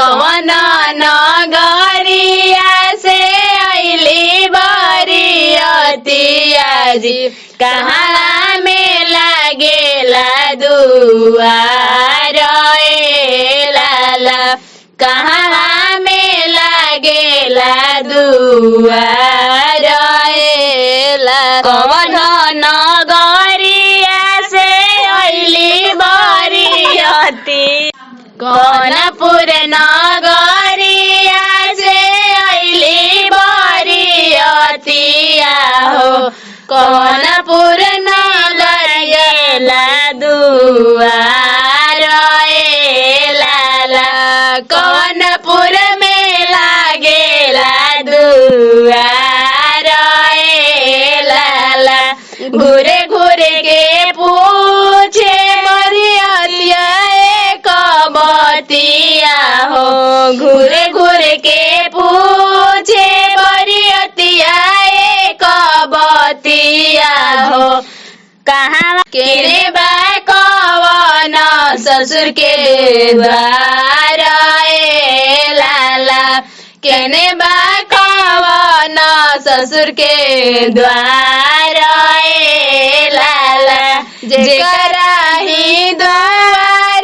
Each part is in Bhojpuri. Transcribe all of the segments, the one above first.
कवन नगरिया से अइली बरियतिया जी कहाँ में लागेला दुआर ए लाला कहाँ में लागेला दुआर ए लाला कवन नगरिया से अइली बरियती कौनपुर नगरिया से अइली बरियतिया हो कौनपुर नगरिया दुआर ए लाला कौनपुर में लागेला दुआर ए लाला घूरे घूरे के पूछे बरियतिया बतिया हो घूरे घूरे के पूछे बरियतिया एक बतिया हो कहाँ केने बा कवन ससुर के द्वार ए लाला केने बा कवन ससुर के द्वार ए लाला जेकरा ही द्वार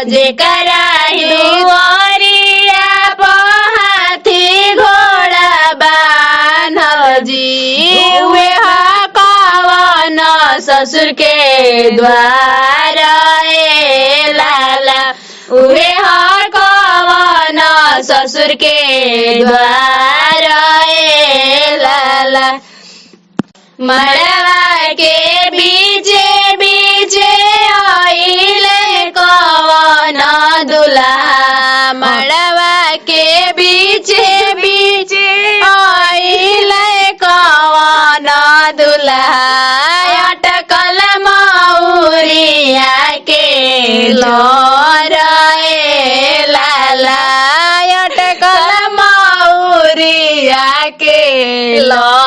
जेकरा दुआरिया हाथी घोड़ा बान्हल जी उहे कवन ससुर के द्वार ए लाला उहे कवन ससुर के द्वार ए लाला मड़वा के बीचे बीचे आइले कवन दुल्हा मड़वा के बीचे बीचे आइले कवन दुल्हा अटकल मौरिया के लोर ए लाला अटकल मौरिया के लोर